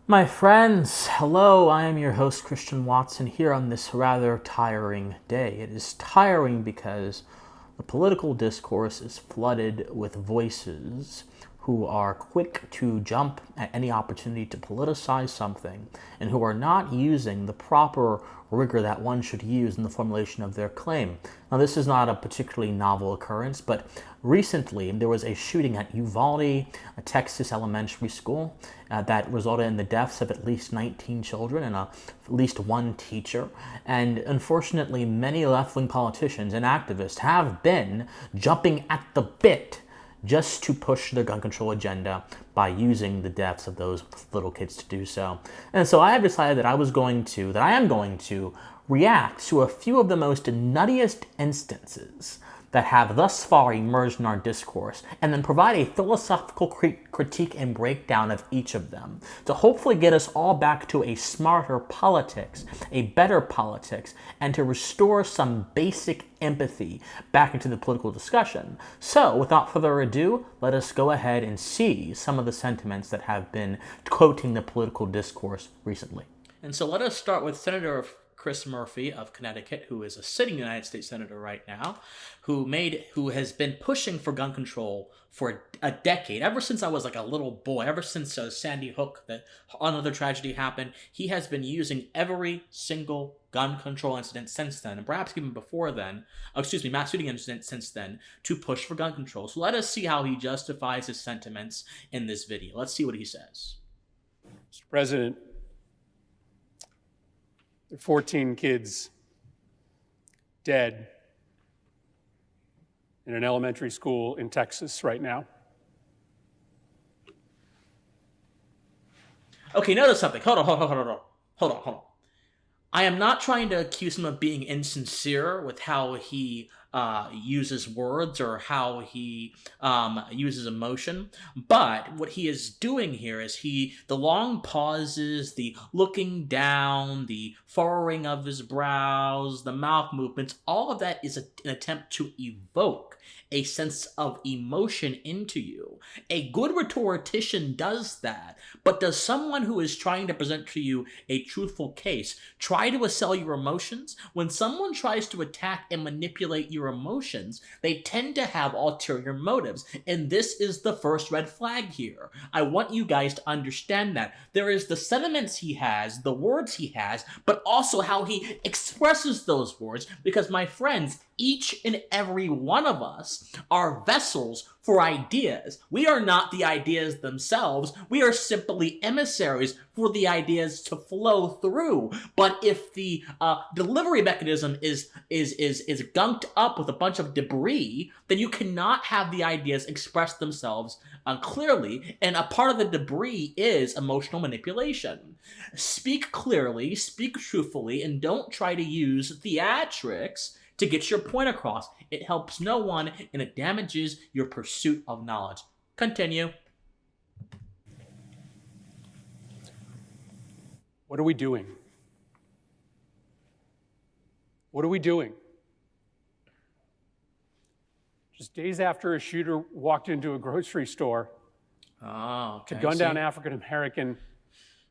My friends, hello, I am your host Christian Watson here on this rather tiring day. It is tiring because the political discourse is flooded with voices who are quick to jump at any opportunity to politicize something and who are not using the proper rigor that one should use in the formulation of their claim. Now, this is not a particularly novel occurrence, but recently there was a shooting at Uvalde, a Texas Elementary School, that resulted in the deaths of at least 19 children and at least one teacher. And unfortunately, many left-wing politicians and activists have been jumping at the bit just to push their gun control agenda by using the deaths of those little kids to do so. And so I have decided that I am going to react to a few of the most nuttiest instances that have thus far emerged in our discourse, and then provide a philosophical critique and breakdown of each of them to hopefully get us all back to a smarter politics, a better politics, and to restore some basic empathy back into the political discussion. So, without further ado, let us go ahead and see some of the sentiments that have been quoting the political discourse recently. And so let us start with Senator Chris Murphy of Conneticut, who is a sitting United States Senator right now, who has been pushing for gun control for a decade, ever since I was like a little boy, ever since Sandy Hook, that another tragedy happened. He has been using every single gun control incident since then, and perhaps even before then, mass shooting incident since then, to push for gun control. So let us see how he justifies his sentiments in this video. Let's see what he says. Mr. President, there are 14 kids dead in an elementary school in Texas right now. Okay, notice something. Hold on. I am not trying to accuse him of being insincere with how he uses words or how he uses emotion, but what he is doing here is the long pauses, the looking down, the furrowing of his brows, the mouth movements, all of that is an attempt to evoke a sense of emotion into you. A good rhetorician does that, but does someone who is trying to present to you a truthful case try to assail your emotions? When someone tries to attack and manipulate your emotions, they tend to have ulterior motives, and this is the first red flag here. I want you guys to understand that. There is the sentiments he has, the words he has, but also how he expresses those words, because my friends, each and every one of us are vessels for ideas. We are not the ideas themselves. We are simply emissaries for the ideas to flow through. But if the delivery mechanism is gunked up with a bunch of debris, then you cannot have the ideas express themselves clearly. And a part of the debris is emotional manipulation. Speak clearly, speak truthfully, and don't try to use theatrics to get your point across. It helps no one, and it damages your pursuit of knowledge. Continue. What are we doing? What are we doing? Just days after a shooter walked into a grocery store to gun down African American.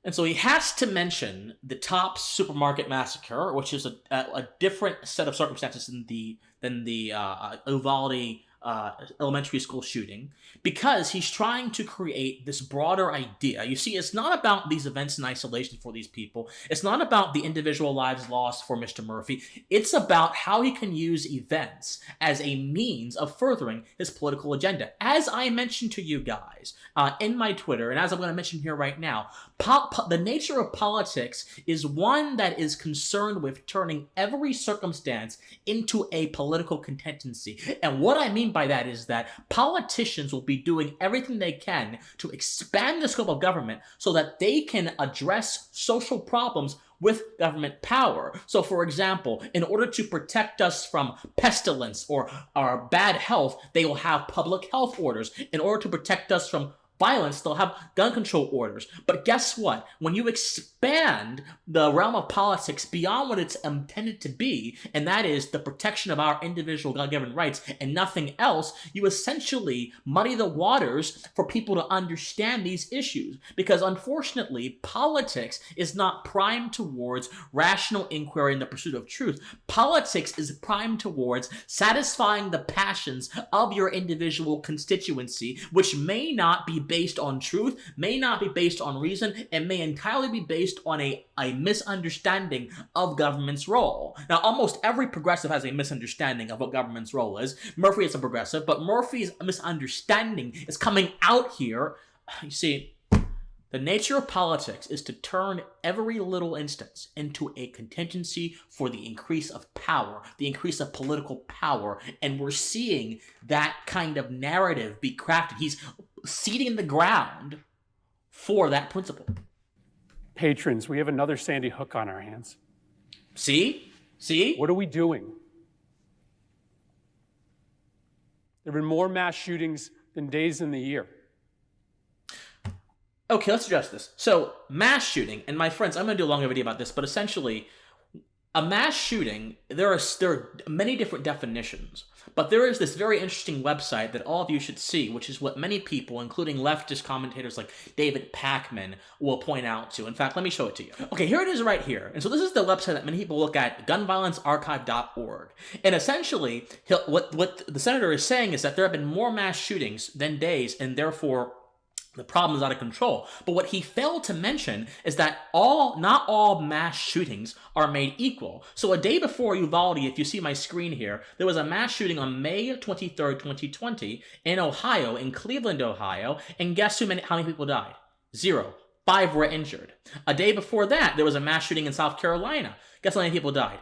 And so he has to mention the Tops Supermarket massacre, which is a different set of circumstances than the Uvalde elementary school shooting, because he's trying to create this broader idea. You see, it's not about these events in isolation for these people. It's not about the individual lives lost for Mr. Murphy. It's about how he can use events as a means of furthering his political agenda. As I mentioned to you guys in my Twitter, and as I'm going to mention here right now, the nature of politics is one that is concerned with turning every circumstance into a political contingency. And what I mean by that is that politicians will be doing everything they can to expand the scope of government so that they can address social problems with government power. So, for example, in order to protect us from pestilence or bad health, they will have public health orders. In order to protect us from violence, they'll have gun control orders. But guess what? When you expand the realm of politics beyond what it's intended to be, and that is the protection of our individual God-given rights and nothing else, you essentially muddy the waters for people to understand these issues. Because unfortunately, politics is not primed towards rational inquiry in the pursuit of truth. Politics is primed towards satisfying the passions of your individual constituency, which may not be based on truth, may not be based on reason, and may entirely be based on a misunderstanding of government's role. Now, almost every progressive has a misunderstanding of what government's role is. Murphy is a progressive, but Murphy's misunderstanding is coming out here. You see, the nature of politics is to turn every little instance into a contingency for the increase of power, the increase of political power, and we're seeing that kind of narrative be crafted. He's seeding the ground for that principle. Patrons, we have another Sandy Hook on our hands. See? What are we doing? There have been more mass shootings than days in the year. Okay, let's address this. So, mass shooting, and my friends, I'm going to do a longer video about this, but essentially, a mass shooting, there are many different definitions, but there is this very interesting website that all of you should see, which is what many people, including leftist commentators like David Pakman, will point out to. In fact, let me show it to you. Okay, here it is right here. And so this is the website that many people look at, gunviolencearchive.org. And essentially, what the senator is saying is that there have been more mass shootings than days, and therefore the problem is out of control. But what he failed to mention is that not all mass shootings are made equal. So a day before Uvalde, if you see my screen here, there was a mass shooting on May 23rd, 2020 in Ohio, in Cleveland, Ohio. And guess how many people died? 0. 5 were injured. A day before that, there was a mass shooting in South Carolina. Guess how many people died?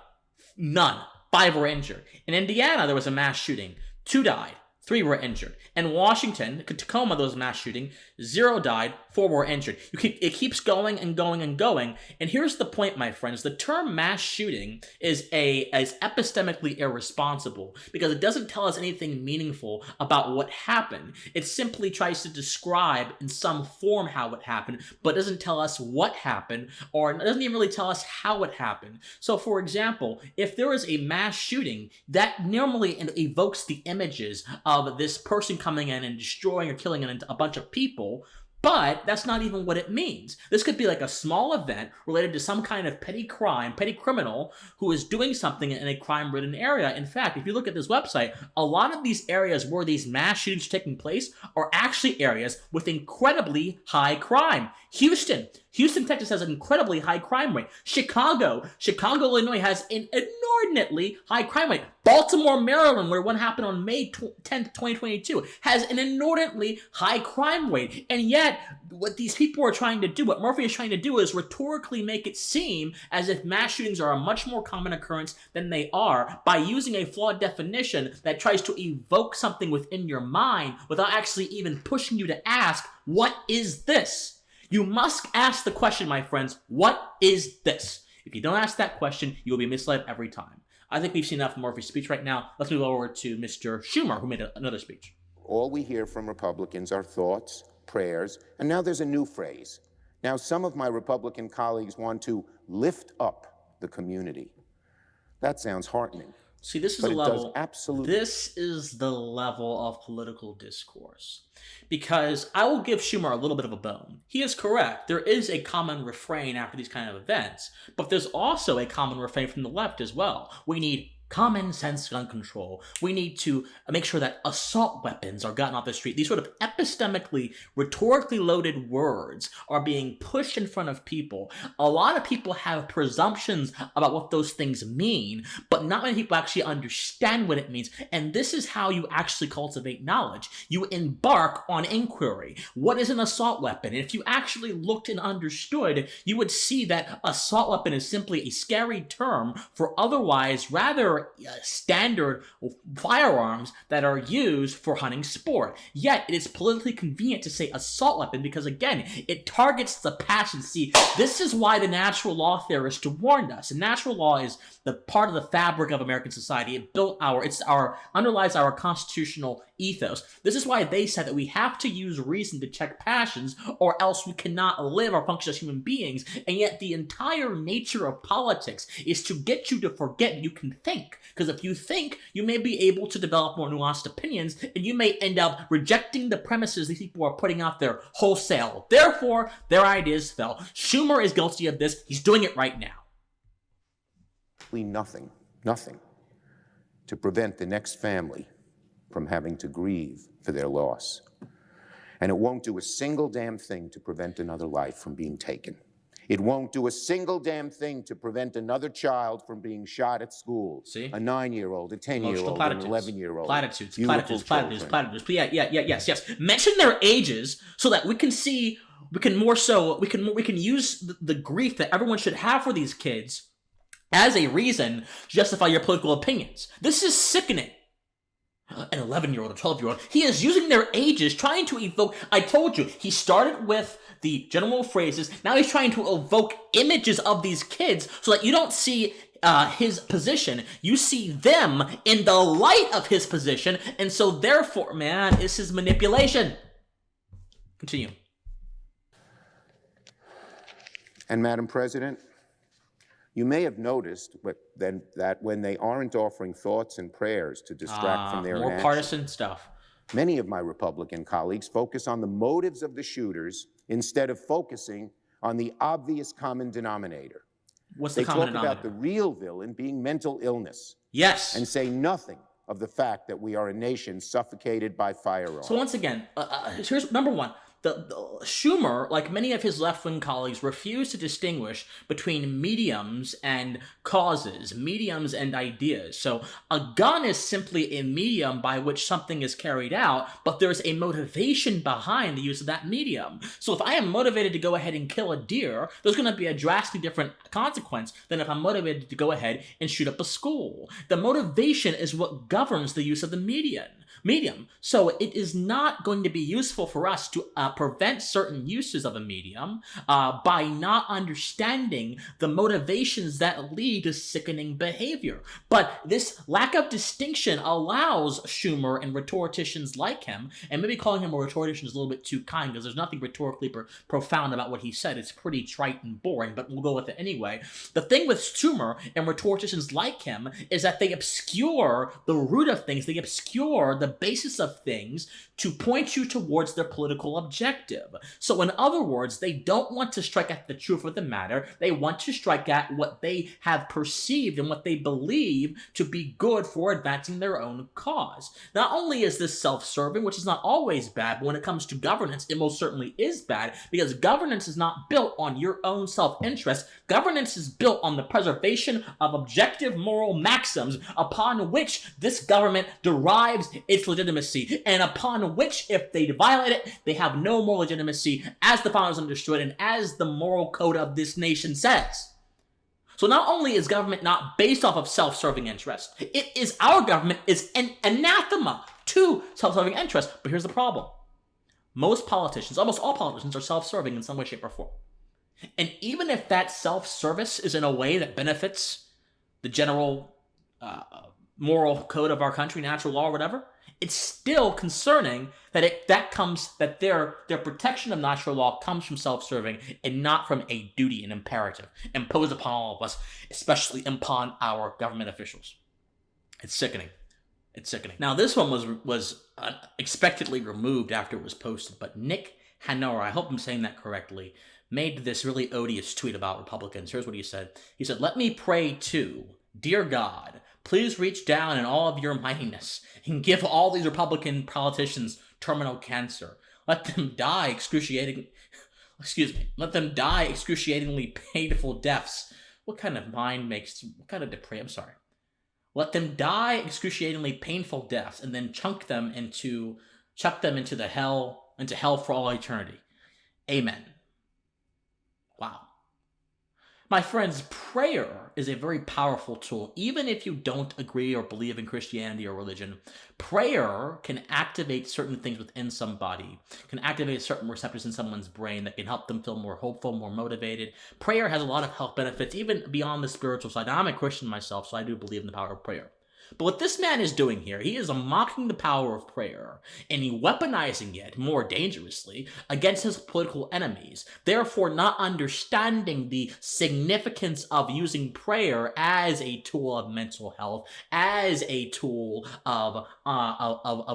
None. 5 were injured. In Indiana, there was a mass shooting. 2 died. 3 were injured. In Washington, Tacoma, there was a mass shooting. 0 died, 4 were injured. It keeps going and going and going. And here's the point, my friends. The term mass shooting is epistemically irresponsible because it doesn't tell us anything meaningful about what happened. It simply tries to describe in some form how it happened, but doesn't tell us what happened, or it doesn't even really tell us how it happened. So, for example, if there is a mass shooting, that normally evokes the images of this person coming in and destroying or killing a bunch of people, but that's not even what it means. This could be like a small event related to some kind of petty criminal who is doing something in a crime-ridden area. In fact, if you look at this website, a lot of these areas where these mass shootings are taking place are actually areas with incredibly high crime. Houston, Texas has an incredibly high crime rate. Chicago, Illinois has an inordinately high crime rate. Baltimore, Maryland, where one happened on May 10th, 2022, has an inordinately high crime rate. And yet, what these people are trying to do, what Murphy is trying to do, is rhetorically make it seem as if mass shootings are a much more common occurrence than they are by using a flawed definition that tries to evoke something within your mind without actually even pushing you to ask, what is this? You must ask the question, my friends, what is this? If you don't ask that question, you will be misled every time. I think we've seen enough of Murphy's speech right now. Let's move over to Mr. Schumer, who made another speech. All we hear from Republicans are thoughts, prayers, and now there's a new phrase. Now some of my Republican colleagues want to lift up the community. That sounds heartening. See, this is the level. This is the level of political discourse. Because I will give Schumer a little bit of a bone. He is correct. There is a common refrain after these kind of events, but there's also a common refrain from the left as well. We need common sense gun control. We need to make sure that assault weapons are gotten off the street. These sort of epistemically, rhetorically loaded words are being pushed in front of people. A lot of people have presumptions about what those things mean, but not many people actually understand what it means. And this is how you actually cultivate knowledge. You embark on inquiry. What is an assault weapon? And if you actually looked and understood, you would see that assault weapon is simply a scary term for otherwise rather regular standard firearms that are used for hunting sport. Yet it is politically convenient to say assault weapon because, again, it targets the passion. See, this is why the natural law theorists warned us. And natural law is the part of the fabric of American society. It underlies our constitutional ethos. This is why they said that we have to use reason to check passions, or else we cannot live or function as human beings. And yet the entire nature of politics is to get you to forget you can think. Because if you think, you may be able to develop more nuanced opinions, and you may end up rejecting the premises these people are putting out there wholesale. Therefore, their ideas fell. Schumer is guilty of this. He's doing it right now. Nothing to prevent the next family from having to grieve for their loss. And it won't do a single damn thing to prevent another life from being taken. It won't do a single damn thing to prevent another child from being shot at school. See? A 9-year-old, a 10-year-old, an 11-year-old. Platitudes. Yes. Mention their ages so that we can see, we can use the grief that everyone should have for these kids as a reason to justify your political opinions. This is sickening. An 11-year-old, a 12-year-old, he is using their ages, trying to evoke. I told you, he started with the general phrases. Now he's trying to evoke images of these kids so that you don't see his position. You see them in the light of his position. And so therefore, man, this is manipulation. Continue. And Madam President, you may have noticed that when they aren't offering thoughts and prayers to distract from their more inaction, partisan stuff. Many of my Republican colleagues focus on the motives of the shooters instead of focusing on the obvious common denominator. What's the common denominator? They talk about the real villain being mental illness. Yes. And say nothing of the fact that we are a nation suffocated by firearms. So once again, here's number one. The Schumer, like many of his left-wing colleagues, refused to distinguish between mediums and causes, mediums and ideas. So a gun is simply a medium by which something is carried out, but there's a motivation behind the use of that medium. So if I am motivated to go ahead and kill a deer, there's going to be a drastically different consequence than if I'm motivated to go ahead and shoot up a school. The motivation is what governs the use of the medium. So it is not going to be useful for us to prevent certain uses of a medium by not understanding the motivations that lead to sickening behavior. But this lack of distinction allows Schumer and rhetoricians like him, and maybe calling him a rhetorician is a little bit too kind because there's nothing rhetorically profound about what he said. It's pretty trite and boring, but we'll go with it anyway. The thing with Schumer and rhetoricians like him is that they obscure the root of things. They obscure the basis of things to point you towards their political objective. So in other words, they don't want to strike at the truth of the matter. They want to strike at what they have perceived and what they believe to be good for advancing their own cause. Not only is this self-serving, which is not always bad, but when it comes to governance, it most certainly is bad, because governance is not built on your own self-interest. Governance is built on the preservation of objective moral maxims upon which this government derives its legitimacy, and upon which, if they violate it, they have no more legitimacy, as the founders understood and as the moral code of this nation says. So not only is government not based off of self-serving interest, our government is an anathema to self-serving interest. But here's the problem. Most politicians, almost all politicians, are self-serving in some way, shape, or form. And even if that self-service is in a way that benefits the general moral code of our country, natural law, or whatever, it's still concerning that that their protection of natural law comes from self-serving and not from a duty and imperative imposed upon all of us, especially upon our government officials. It's sickening. It's sickening. Now, this one was unexpectedly removed after it was posted, but Nick Hanauer, I hope I'm saying that correctly, made this really odious tweet about Republicans. Here's what he said. He said, "Let me pray too. Dear God, please reach down in all of your mightiness and give all these Republican politicians terminal cancer. Let them die excruciatingly painful deaths." What kind of mind makes, what kind of depraved, I'm sorry. "Let them die excruciatingly painful deaths and then chuck them into hell for all eternity. Amen." Wow. My friends, prayer is a very powerful tool. Even if you don't agree or believe in Christianity or religion, prayer can activate certain things within somebody, can activate certain receptors in someone's brain that can help them feel more hopeful, more motivated. Prayer has a lot of health benefits, even beyond the spiritual side. Now, I'm a Christian myself, so I do believe in the power of prayer. But what this man is doing here, he is mocking the power of prayer, and he weaponizing it more dangerously against his political enemies, therefore not understanding the significance of using prayer as a tool of mental health, as a tool of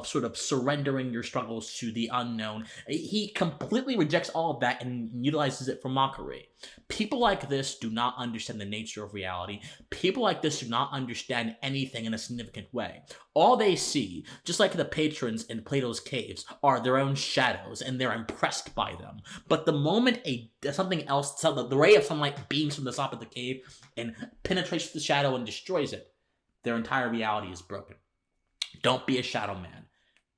sort of surrendering your struggles to the unknown. He completely rejects all of that and utilizes it for mockery. People like this do not understand the nature of reality. People like this do not understand anything in a significant way. All they see, just like the patrons in Plato's caves, are their own shadows, and they're impressed by them. But the moment something else, the ray of sunlight beams from the top of the cave and penetrates the shadow and destroys it, their entire reality is broken. Don't be a shadow man.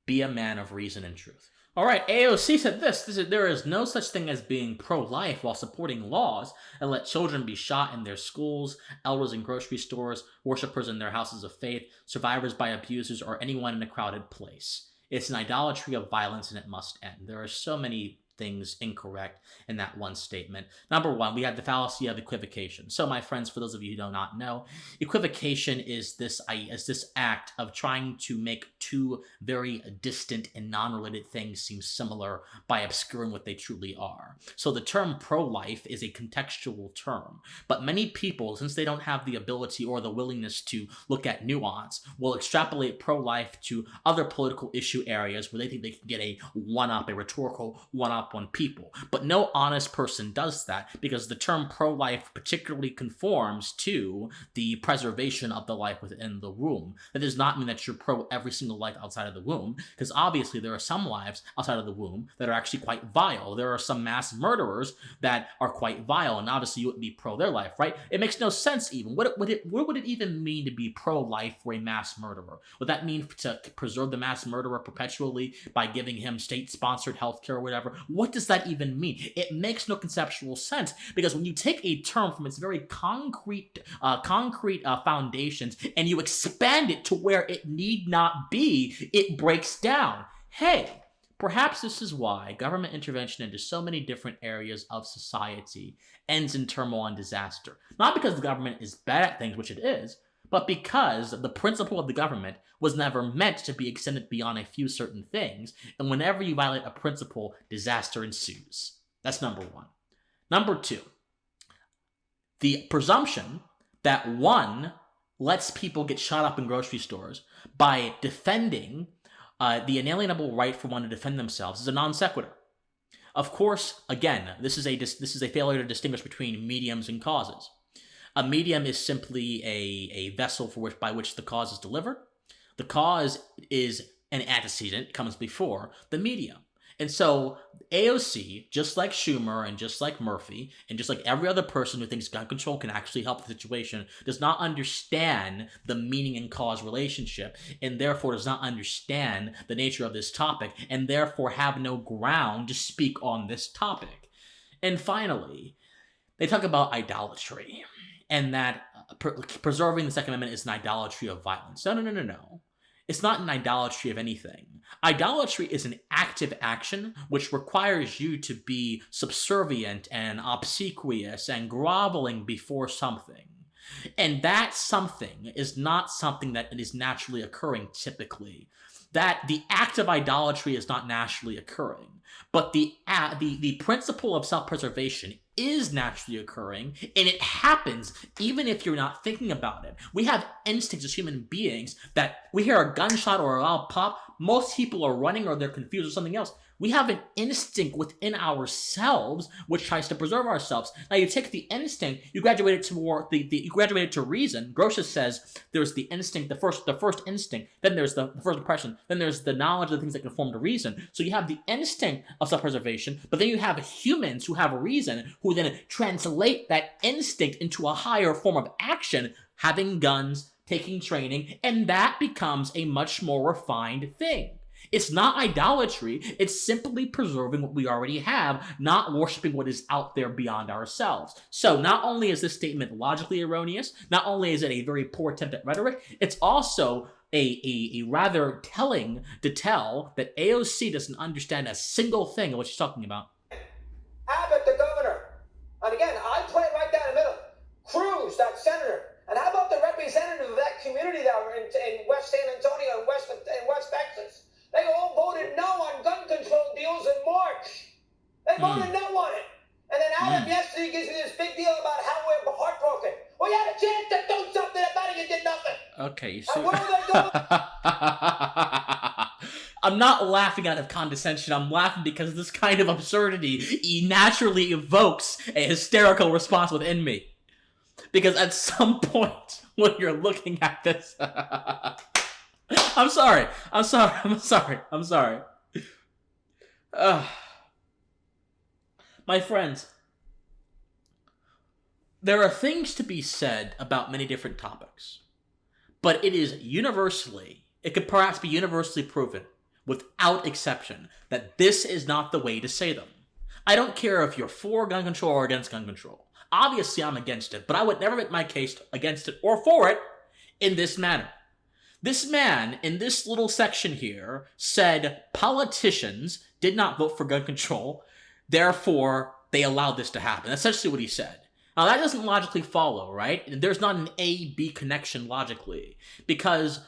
Be a man of reason and truth. All right, AOC said there is no such thing as being pro-life while supporting laws that let children be shot in their schools, elders in grocery stores, worshipers in their houses of faith, survivors by abusers, or anyone in a crowded place. It's an idolatry of violence, and it must end. There are so many things incorrect in that one statement. Number one, we have the fallacy of equivocation. So, my friends, for those of you who do not know, equivocation is this act of trying to make two very distant and non-related things seem similar by obscuring what they truly are. So the term pro-life is a contextual term, but many people, since they don't have the ability or the willingness to look at nuance, will extrapolate pro-life to other political issue areas where they think they can get a rhetorical one-up on people. But no honest person does that, because the term pro-life particularly conforms to the preservation of the life within the womb. That does not mean that you're pro every single life outside of the womb, because obviously there are some lives outside of the womb that are actually quite vile. There are some mass murderers that are quite vile, and obviously you wouldn't be pro their life, right? It makes no sense even. What would it even mean to be pro-life for a mass murderer? Would that mean to preserve the mass murderer perpetually by giving him state-sponsored healthcare or whatever? What does that even mean? It makes no conceptual sense, because when you take a term from its very concrete foundations and you expand it to where it need not be, it breaks down. Hey, perhaps this is why government intervention into so many different areas of society ends in turmoil and disaster. Not because the government is bad at things, which it is, but because the principle of the government was never meant to be extended beyond a few certain things, and whenever you violate a principle, disaster ensues. That's number one. Number two, the presumption that one lets people get shot up in grocery stores by defending the inalienable right for one to defend themselves is a non sequitur. Of course, again, this is a failure to distinguish between mediums and causes. A medium is simply a vessel by which the cause is delivered. The cause is an antecedent, comes before the medium. And so AOC, just like Schumer and just like Murphy, and just like every other person who thinks gun control can actually help the situation, does not understand the meaning and cause relationship, and therefore does not understand the nature of this topic, and therefore have no ground to speak on this topic. And finally, they talk about idolatry, and that preserving the Second Amendment is an idolatry of violence. No. It's not an idolatry of anything. Idolatry is an active action which requires you to be subservient and obsequious and groveling before something. And that something is not something that is naturally occurring typically. That the act of idolatry is not naturally occurring, but the principle of self-preservation is naturally occurring, and it happens even if you're not thinking about it. We have instincts as human beings that we hear a gunshot or a loud pop, most people are running or they're confused or something else. We have an instinct within ourselves which tries to preserve ourselves. Now you take the instinct, you graduate it to you graduate it to reason. Grotius says there's the instinct, the first instinct, then there's the first impression, then there's the knowledge of the things that conform to reason. So you have the instinct of self-preservation, but then you have humans who have reason, who then translate that instinct into a higher form of action, having guns, taking training, and that becomes a much more refined thing. It's not idolatry. It's simply preserving what we already have, not worshiping what is out there beyond ourselves. So not only is this statement logically erroneous, not only is it a very poor attempt at rhetoric, it's also a rather telling detail that AOC doesn't understand a single thing of what she's talking about. Abbott, the governor. And again, I play right down the middle. Cruz, that senator. And how about the representative of that community that were in West San Antonio and West Texas? They all voted no on gun control deals in March. They voted no on it. And then Adam yesterday gives me this big deal about how we're heartbroken. Well, you had a chance to do something about it, you did nothing. Okay, you see. And what are they doing? I'm not laughing out of condescension. I'm laughing because this kind of absurdity naturally evokes a hysterical response within me. Because at some point when you're looking at this, I'm sorry. My friends, there are things to be said about many different topics, but it is it could perhaps be universally proven, without exception, that this is not the way to say them. I don't care if you're for gun control or against gun control. Obviously, I'm against it, but I would never make my case against it or for it in this manner. This man, in this little section here, said politicians did not vote for gun control, therefore they allowed this to happen. That's essentially what he said. Now, that doesn't logically follow, right? There's not an A-B connection logically, because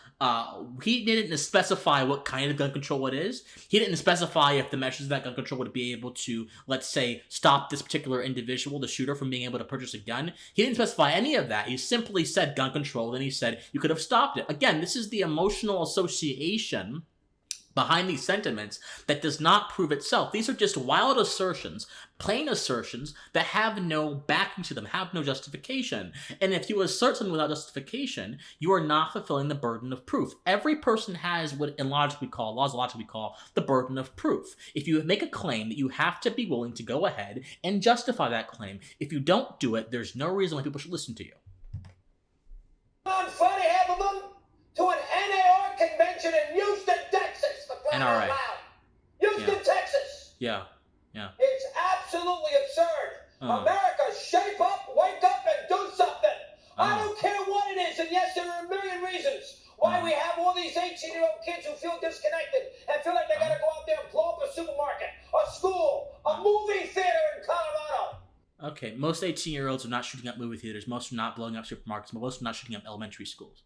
he didn't specify what kind of gun control it is. He didn't specify if the measures of that gun control would be able to, let's say, stop this particular individual, the shooter, from being able to purchase a gun. He didn't specify any of that. He simply said gun control, then he said you could have stopped it. Again, this is the emotional association behind these sentiments that does not prove itself. These are just wild assertions, plain assertions that have no backing to them, have no justification. And if you assert something without justification, you are not fulfilling the burden of proof. Every person has what in laws we call the burden of proof. If you make a claim, that you have to be willing to go ahead and justify that claim. If you don't do it, there's no reason why people should listen to you. On Friday, half of them to an NAR convention in Houston, Texas. NRA. Houston, Texas. Yeah. It's absolutely absurd. America, shape up, wake up, and do something. I don't care what it is, and yes, there are a million reasons why we have all these 18-year-old kids who feel disconnected and feel like they got to go out there and blow up a supermarket, a school, a movie theater in Colorado. Okay, most 18-year-olds are not shooting up movie theaters. Most are not blowing up supermarkets. Most are not shooting up elementary schools.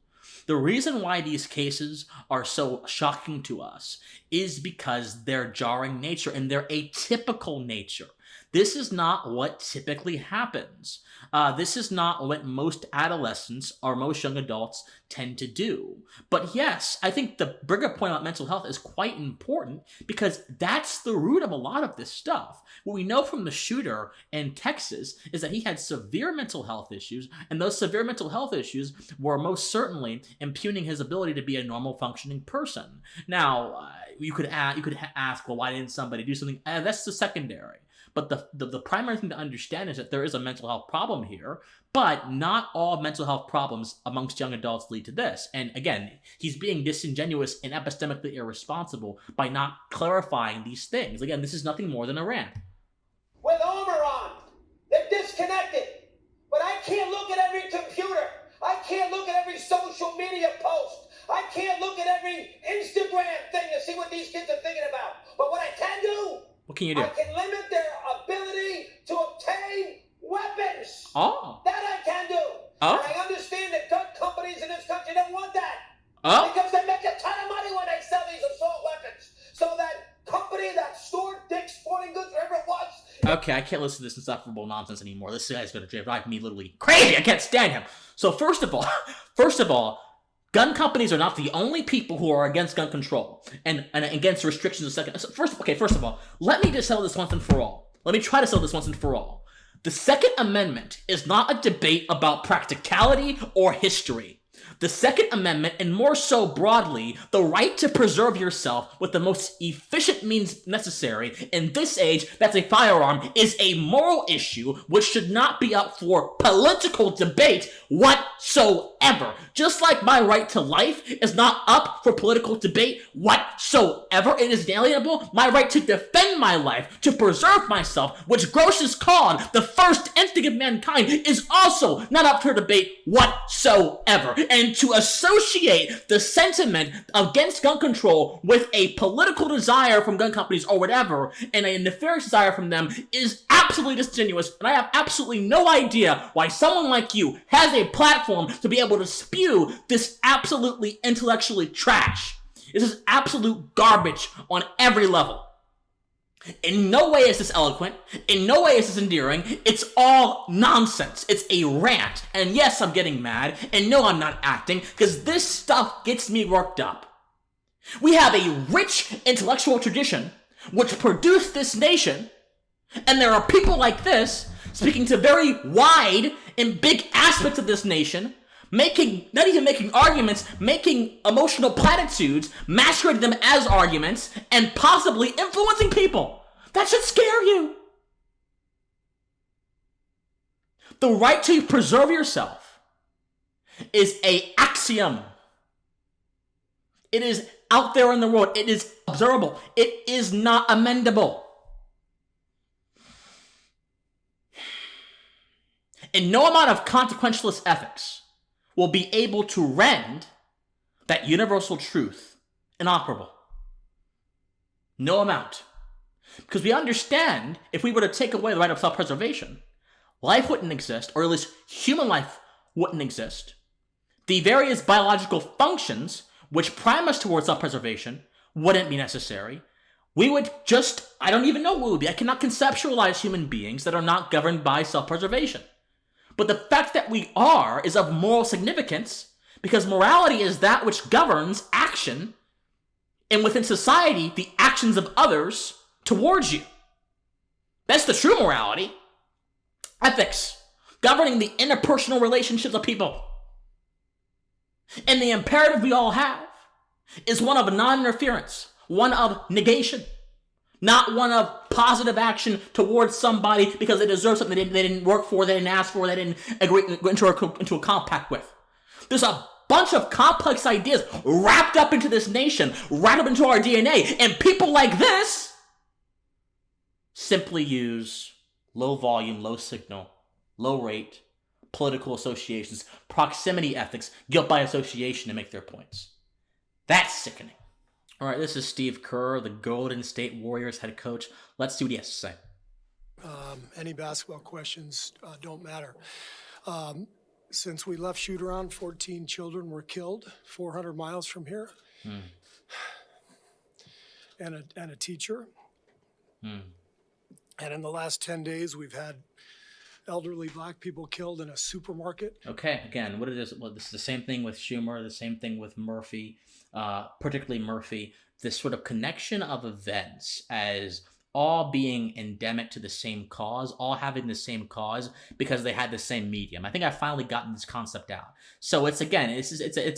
The reason why these cases are so shocking to us is because their jarring nature and their atypical nature. This is not what typically happens. This is not what most adolescents or most young adults tend to do. But yes, I think the bigger point about mental health is quite important because that's the root of a lot of this stuff. What we know from the shooter in Texas is that he had severe mental health issues, and those severe mental health issues were most certainly impugning his ability to be a normal functioning person. Now, you could ask, well, why didn't somebody do something? That's the secondary. But the primary thing to understand is that there is a mental health problem here, but not all mental health problems amongst young adults lead to this. And again, he's being disingenuous and epistemically irresponsible by not clarifying these things. Again, this is nothing more than a rant. With armor on, they're disconnected. But I can't look at every computer. I can't look at every social media post. I can't look at every Instagram thing to see what these kids are thinking about. But what I can do, what can you do? I can limit their ability to obtain weapons. Oh. That I can do. Oh. And I understand that gun companies in this country don't want that. Oh. Because they make a ton of money when they sell these assault weapons. So that company, that store, Dick's Sporting Goods, wherever it was. Okay, I can't listen to this insufferable nonsense anymore. This guy's going to drive me literally crazy. I can't stand him. So first of all, gun companies are not the only people who are against gun control and against restrictions. First of all, let me just settle this once and for all. Let me try to settle this once and for all. The Second Amendment is not a debate about practicality or history. The Second Amendment, and more so broadly, the right to preserve yourself with the most efficient means necessary in this age, that's a firearm, is a moral issue which should not be up for political debate whatsoever. whatsoever. Just like my right to life is not up for political debate whatsoever. It is inalienable. My right to defend my life, to preserve myself, which Grotius called the first instinct of mankind, is also not up for debate whatsoever. And to associate the sentiment against gun control with a political desire from gun companies or whatever, and a nefarious desire from them, is absolutely disingenuous, and I have absolutely no idea why someone like you has a platform to be able to spew this absolutely intellectually trash. This is absolute garbage on every level. In no way is this eloquent. In no way is this endearing. It's all nonsense. It's a rant. And yes, I'm getting mad. And no, I'm not acting, because this stuff gets me worked up. We have a rich intellectual tradition which produced this nation, and there are people like this speaking to very wide and big aspects of this nation, not even making arguments, making emotional platitudes, masquerading them as arguments, and possibly influencing people. That should scare you. The right to preserve yourself is an axiom. It is out there in the world. It is observable. It is not amendable. And no amount of consequentialist ethics will be able to rend that universal truth inoperable. No amount. Because we understand, if we were to take away the right of self-preservation, life wouldn't exist, or at least human life wouldn't exist. The various biological functions which prime us towards self-preservation wouldn't be necessary. We would just, I don't even know what it would be. I cannot conceptualize human beings that are not governed by self-preservation. But the fact that we are is of moral significance, because morality is that which governs action, and within society, the actions of others towards you. That's the true morality. Ethics, governing the interpersonal relationships of people. And the imperative we all have is one of non-interference, one of negation, not one of positive action towards somebody because they deserve something they didn't work for, they didn't ask for, they didn't agree into a compact with. There's a bunch of complex ideas wrapped up into this nation, wrapped up into our DNA, and people like this simply use low volume, low signal, low rate, political associations, proximity ethics, guilt by association to make their points. That's sickening. All right, this is Steve Kerr, the Golden State Warriors head coach. Let's see what he has to say. Any basketball questions don't matter. Since we left shoot-around, 14 children were killed 400 miles from here, and a teacher. And in the last 10 days, we've had elderly black people killed in a supermarket. Okay, again, what it is? Well, this is the same thing with Schumer, the same thing with Murphy, particularly Murphy. This sort of connection of events as all being endemic to the same cause, all having the same cause because they had the same medium. I think I've finally gotten this concept out. So it's a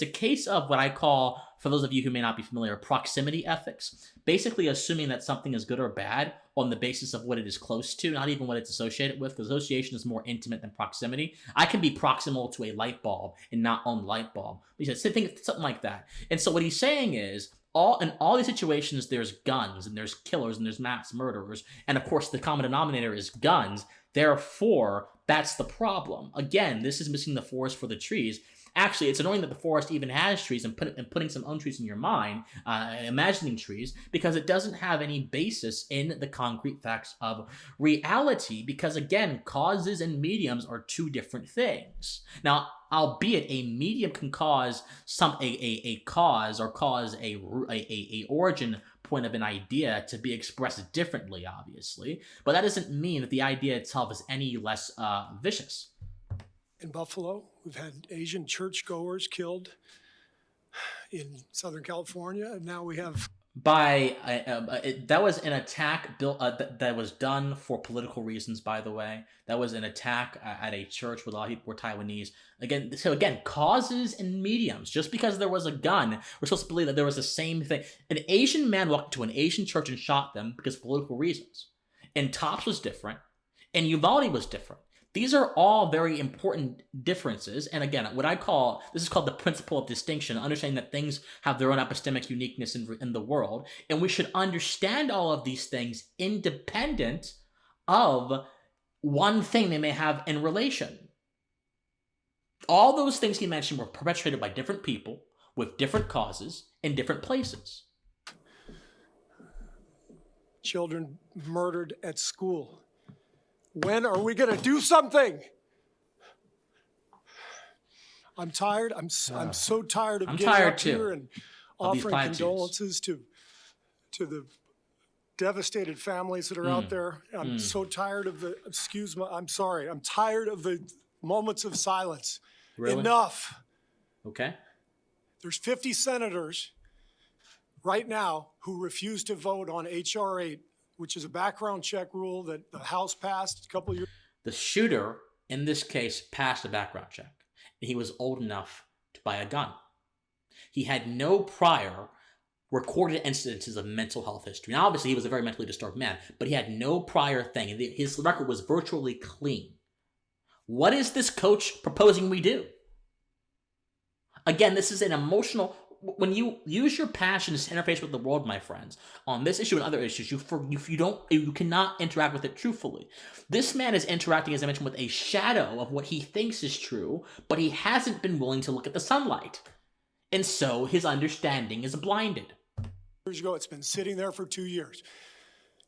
case of what I call, for those of you who may not be familiar, proximity ethics. Basically assuming that something is good or bad on the basis of what it is close to, not even what it's associated with, because association is more intimate than proximity. I can be proximal to a light bulb and not own the light bulb. He said something like that. And so what he's saying is, in all these situations, there's guns, and there's killers, and there's mass murderers, and of course the common denominator is guns. Therefore, that's the problem. Again, this is missing the forest for the trees. Actually, it's annoying that the forest even has trees, and putting some own trees in your mind, imagining trees, because it doesn't have any basis in the concrete facts of reality, because again, causes and mediums are two different things. Now, albeit a medium can cause a cause or cause a origin point of an idea to be expressed differently, obviously, but that doesn't mean that the idea itself is any less vicious. In Buffalo, we've had Asian churchgoers killed in Southern California, and now we have... That was an attack built that was done for political reasons, by the way. That was an attack at a church where a lot of people were Taiwanese. Again, causes and mediums. Just because there was a gun, we're supposed to believe that there was the same thing. An Asian man walked into an Asian church and shot them because of political reasons. And Tops was different, and Uvalde was different. These are all very important differences. And again, this is called the principle of distinction, understanding that things have their own epistemic uniqueness in the world. And we should understand all of these things independent of one thing they may have in relation. All those things he mentioned were perpetrated by different people with different causes in different places. Children murdered at school. When are we going to do something? I'm tired. I'm so tired of getting up here and offering condolences to the devastated families that are out there. I'm so tired of I'm sorry. I'm tired of the moments of silence. Really? Enough. Okay. There's 50 senators right now who refuse to vote on H.R. 8, which is a background check rule that the House passed a couple of years. The shooter, in this case, passed a background check, and he was old enough to buy a gun. He had no prior recorded incidences of mental health history. Now, obviously, he was a very mentally disturbed man, but he had no prior thing, and his record was virtually clean. What is this coach proposing we do? Again, this is an emotional... When you use your passions to interface with the world, my friends, on this issue and other issues, you cannot interact with it truthfully. This man is interacting, as I mentioned, with a shadow of what he thinks is true, but he hasn't been willing to look at the sunlight. And so his understanding is blinded. Years ago, it's been sitting there for 2 years.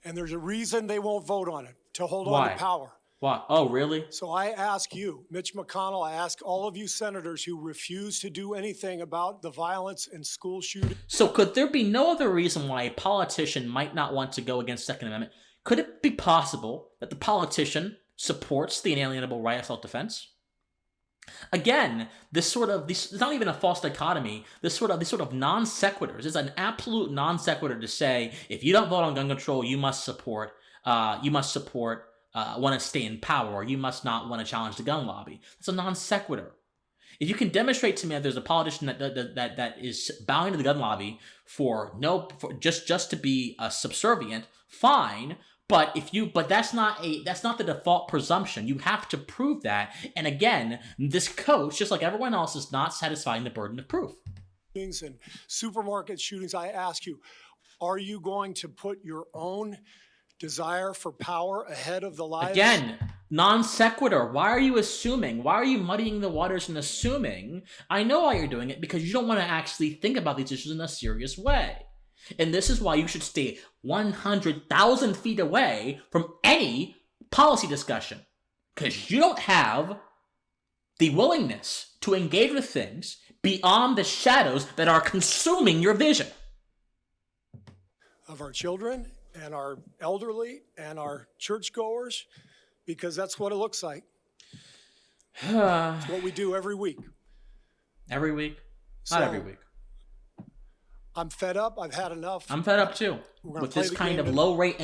And there's a reason they won't vote on it, to hold on to power. Why? Oh, really? So I ask you, Mitch McConnell, I ask all of you senators who refuse to do anything about the violence and school shootings. So could there be no other reason why a politician might not want to go against Second Amendment? Could it be possible that the politician supports the inalienable right of self-defense? Again, this it's not even a false dichotomy. This sort of non sequiturs is an absolute non sequitur to say if you don't vote on gun control, you must support want to stay in power, or you must not want to challenge the gun lobby. That's a non sequitur. If you can demonstrate to me that there's a politician that is bowing to the gun lobby for just to be subservient, fine. But that's not the default presumption. You have to prove that. And again, this coach, just like everyone else, is not satisfying the burden of proof. And supermarket shootings, I ask you, are you going to put your own desire for power ahead of the lives? Again, non sequitur. Why are you assuming? Why are you muddying the waters and assuming? I know why you're doing it, because you don't want to actually think about these issues in a serious way. And this is why you should stay 100,000 feet away from any policy discussion, because you don't have the willingness to engage with things beyond the shadows that are consuming your vision. Of our children and our elderly and our churchgoers, because that's what it looks like. It's what we do every week. Every week? Not every week. I'm fed up. I've had enough. I'm fed up too. With this kind of low-rate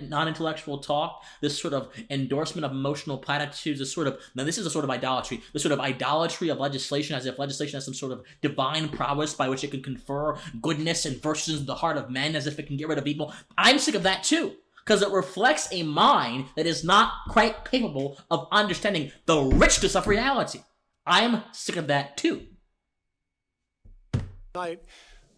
non-intellectual talk, this sort of endorsement of emotional platitudes, this is a sort of idolatry. This sort of idolatry of legislation, as if legislation has some sort of divine prowess by which it can confer goodness and virtues into the heart of men, as if it can get rid of evil. I'm sick of that too, because it reflects a mind that is not quite capable of understanding the richness of reality. I'm sick of that too.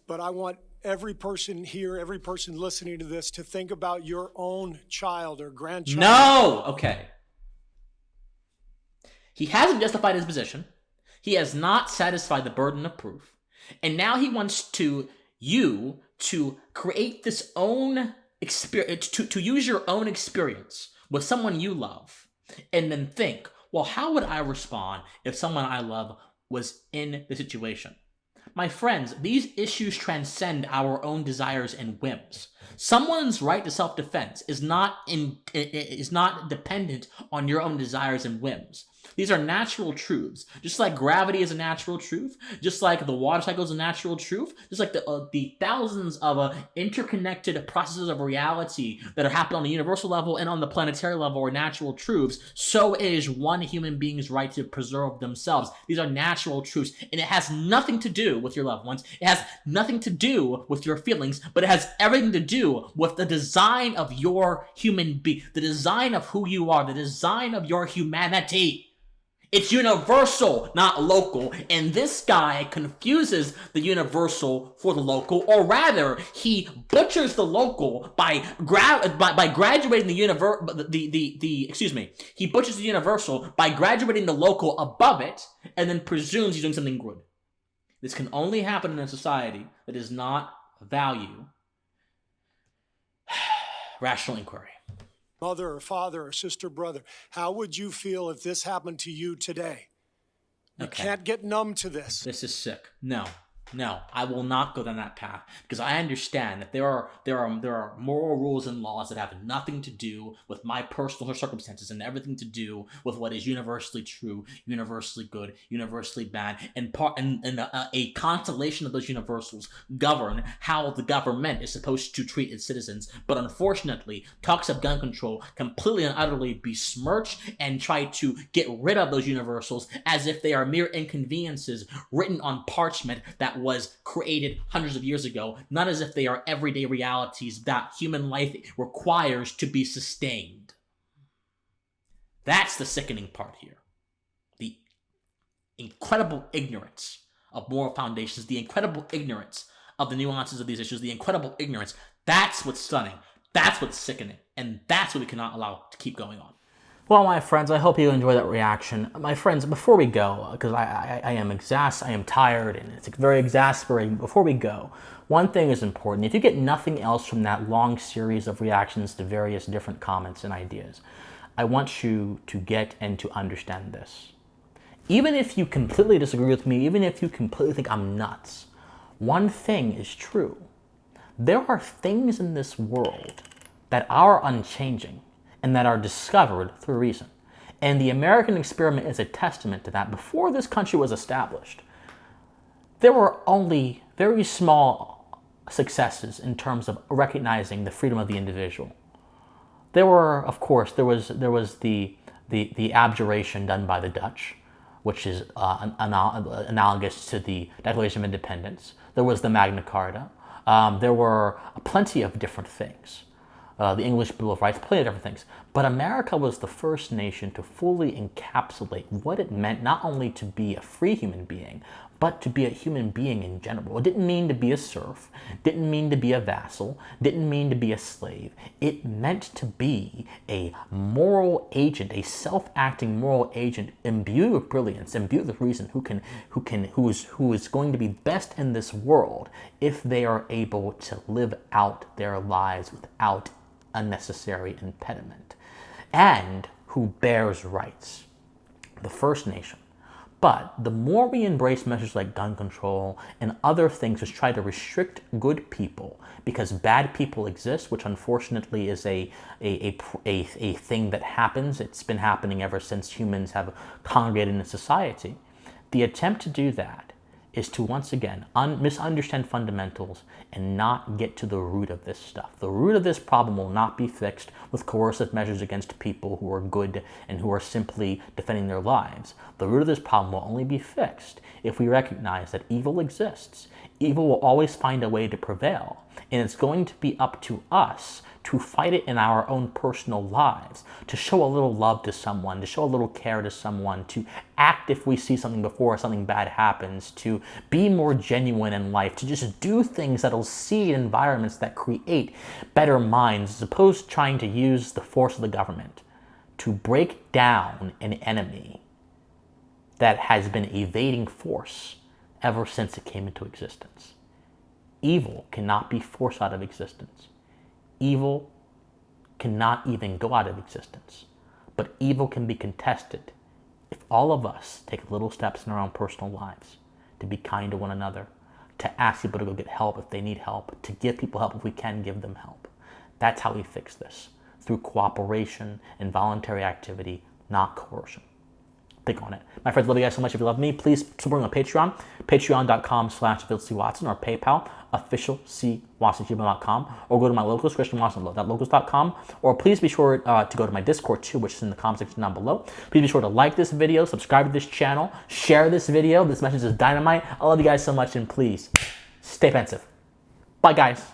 But I want every person here, every person listening to this, to think about your own child or grandchild. No! Okay. He hasn't justified his position. He has not satisfied the burden of proof. And now he wants you to create this own experience, to use your own experience with someone you love, and then think, well, how would I respond if someone I love was in the situation? My friends, these issues transcend our own desires and whims. Someone's right to self-defense is not dependent on your own desires and whims. These are natural truths. Just like gravity is a natural truth, just like the water cycle is a natural truth, just like the thousands of interconnected processes of reality that are happening on the universal level and on the planetary level are natural truths, so is one human being's right to preserve themselves. These are natural truths, and it has nothing to do with your loved ones. It has nothing to do with your feelings, but it has everything to do with the design of your human being, the design of who you are, the design of your humanity. It's universal, not local, and this guy confuses the universal for the local, or rather, he butchers the local by graduating the he butchers the universal by graduating the local above it, and then presumes he's doing something good. This can only happen in a society that does not value rational inquiry. Mother or father or sister, brother, how would you feel if this happened to you today? You can't get numb to this. This is sick. No, I will not go down that path, because I understand that there are moral rules and laws that have nothing to do with my personal circumstances and everything to do with what is universally true, universally good, universally bad, and a constellation of those universals govern how the government is supposed to treat its citizens. But unfortunately, talks of gun control completely and utterly besmirch and try to get rid of those universals as if they are mere inconveniences written on parchment that was created hundreds of years ago, not as if they are everyday realities that human life requires to be sustained. That's the sickening part here. The incredible ignorance of moral foundations, the incredible ignorance of the nuances of these issues, the incredible ignorance. That's what's stunning. That's what's sickening. And that's what we cannot allow to keep going on. Well, my friends, I hope you enjoy that reaction. My friends, before we go, because I am tired and it's very exasperating. Before we go, one thing is important. If you get nothing else from that long series of reactions to various different comments and ideas, I want you to get and to understand this. Even if you completely disagree with me, even if you completely think I'm nuts, one thing is true. There are things in this world that are unchanging and that are discovered through reason. And the American experiment is a testament to that. Before this country was established, there were only very small successes in terms of recognizing the freedom of the individual. There were, of course, there was the abjuration done by the Dutch, which is analogous to the Declaration of Independence. There was the Magna Carta. There were plenty of different things. The English Bill of Rights, plenty of different things. But America was the first nation to fully encapsulate what it meant not only to be a free human being, but to be a human being in general. It didn't mean to be a serf, didn't mean to be a vassal, didn't mean to be a slave. It meant to be a moral agent, a self-acting moral agent imbued with brilliance, imbued with reason, who is going to be best in this world if they are able to live out their lives without unnecessary impediment, and who bears rights. The first nation. But the more we embrace measures like gun control and other things which try to restrict good people because bad people exist, which unfortunately is a thing that happens, it's been happening ever since humans have congregated in society, the attempt to do that is to once again misunderstand fundamentals and not get to the root of this stuff. The root of this problem will not be fixed with coercive measures against people who are good and who are simply defending their lives. The root of this problem will only be fixed if we recognize that evil exists. Evil will always find a way to prevail, and it's going to be up to us to fight it in our own personal lives, to show a little love to someone, to show a little care to someone, to act if we see something before something bad happens, to be more genuine in life, to just do things that'll seed environments that create better minds, as opposed to trying to use the force of the government to break down an enemy that has been evading force ever since it came into existence. Evil cannot be forced out of existence. Evil cannot even go out of existence. But evil can be contested if all of us take little steps in our own personal lives to be kind to one another, to ask people to go get help if they need help, to give people help if we can give them help. That's how we fix this, through cooperation and voluntary activity, not coercion. click on it. My friends, love you guys so much. If you love me, please support me on Patreon, patreon.com/PhilCWatson, or PayPal, officialcwatson@gmail.com, or go to my locals, christianwatson.locals.com, or please be sure to go to my Discord too, which is in the comment section down below. Please be sure to like this video, subscribe to this channel, share this video. This message is dynamite. I love you guys so much, and please stay pensive. Bye, guys.